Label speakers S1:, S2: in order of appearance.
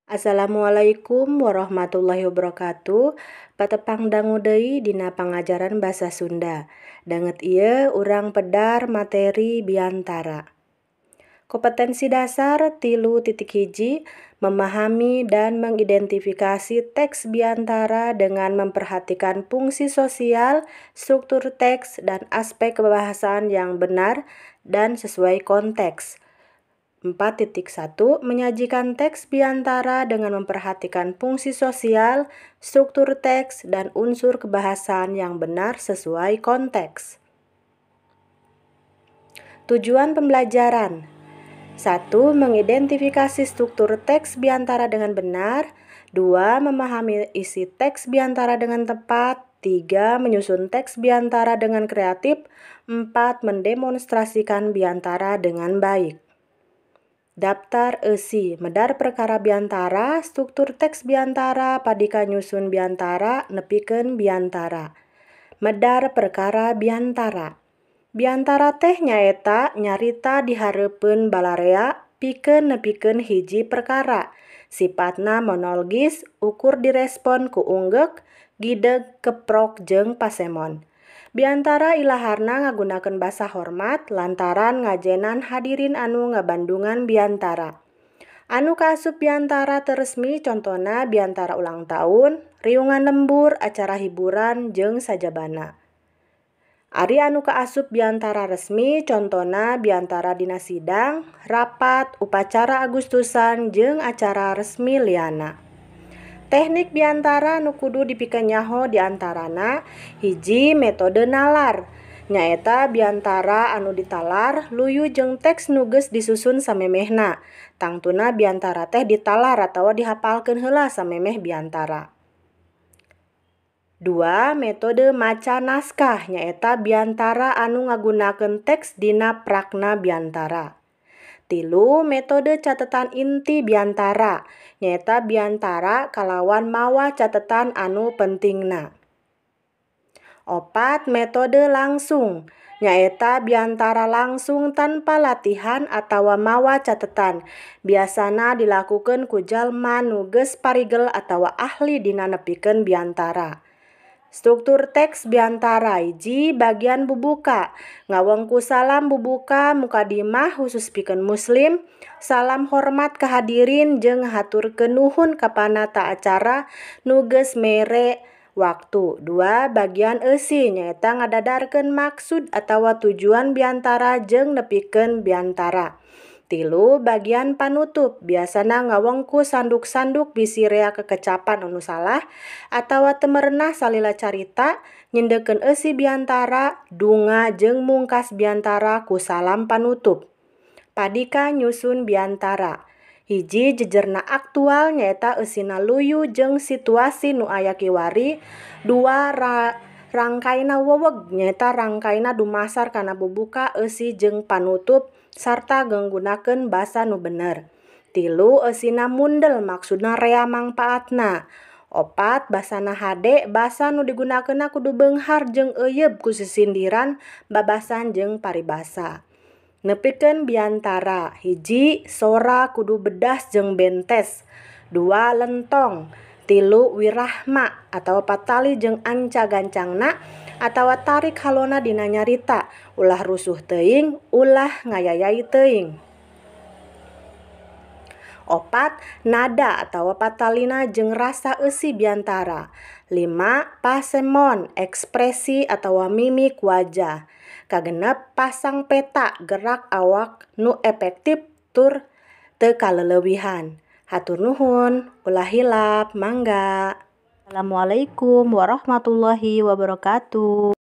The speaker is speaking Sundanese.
S1: Assalamualaikum warahmatullahi wabarakatuh. Patepang dangu deui dina pangajaran basa Sunda. Danget ieu urang pedar materi biantara. Kompetensi dasar 3.1 memahami dan mengidentifikasi teks biantara dengan memperhatikan fungsi sosial, struktur teks, dan aspek kebahasaan yang benar dan sesuai konteks. 4.1 menyajikan teks biantara dengan memperhatikan fungsi sosial, struktur teks, dan unsur kebahasaan yang benar sesuai konteks. Tujuan pembelajaran 1. Mengidentifikasi struktur teks biantara dengan benar. 2. Memahami isi teks biantara dengan tepat. 3. Menyusun teks biantara dengan kreatif. 4. Mendemonstrasikan biantara dengan baik. Daftar eusi medar perkara biantara, struktur teks biantara, padika nyusun biantara, nepikeun biantara. Medar perkara biantara. Biantara teh nyaeta nyarita dihareupeun balarea pikeun nepikeun hiji perkara. Sifatna monologis, ukur direspon ku unggek, gideg, keprok, jeung pasemon. Biantara ilaharna ngagunakeun basa hormat lantaran ngajenan hadirin anu ngabandungan biantara. Anu kaasup biantara teresmi contona biantara ulang tahun, riungan lembur, acara hiburan, jeung sajabana. Ari anu kaasup biantara resmi contona biantara dina sidang, rapat, upacara Agustusan, jeung acara resmi liana. Teknik biantara nu kudu dipikeun nyaho diantarana hiji metode nalar. Nyaeta biantara anu ditalar luyu jeung teks nu geus disusun samemehna. Tangtuna biantara teh ditalar atawa dihapalkeun heula samemeh biantara. 2. Metode maca naskah nyaeta biantara anu ngagunakeun teks dina prakna biantara. 3. Metode catetan inti biantara nyaeta biantara kalawan mawa catetan anu pentingna. 4. Metode langsung nyaeta biantara langsung tanpa latihan atawa mawa catetan. Biasana dilakukeun ku jalma nu geus parigel atawa ahli dina nepikeun biantara. Struktur teks biantara hiji bagian bubuka. Ngawengku salam bubuka mukadimah khusus pikeun muslim, salam hormat ka hadirin jeung haturkeun nuhun ka panata acara nu geus mere waktu. 2. Bagian eusi nyaeta ngadadarkeun maksud atawa tujuan biantara jeung nepikeun biantara. 3. Bagian panutup biasana ngawengku sanduk-sanduk bisi rea kekecapan anu salah atawa teu merenah salila carita, nyendeukeun eusi biantara, dunga jeung mungkas biantara ku salam panutup. Padika nyusun biantara. Hiji jejerna aktual nyaeta eusina luyu jeung situasi nu aya kiwari. 2. Rangkaina weweg nyaeta rangkaina dumasar kana bubuka, eusi jeung panutup sarta nggunakeun basa nu bener. 3. Eusina mundel maksudna rea mangpaatna. 4. Basana hade basa nu digunakeunna kudu beunghar jeung euyeub ku sisindiran, babasan jeung paribasa. Nepikeun biantara. Hiji sora kudu bedas jeung bentes. 2. Lentong. 3. Wirahma atawa patali jeung anca-gancangna atawa tarik halona dina nyarita, ulah rusuh teuing, ulah ngayayai teuing. 4. Nada atawa patalina jeung rasa eusi biantara. 5. Pasemon, ekspresi atawa mimik wajah. Kagenep pasang peta gerak awak nu efektif tur teu kaleulewihan. Hatur nuhun, ulah hilap, mangga. Assalamualaikum warahmatullahi wabarakatuh.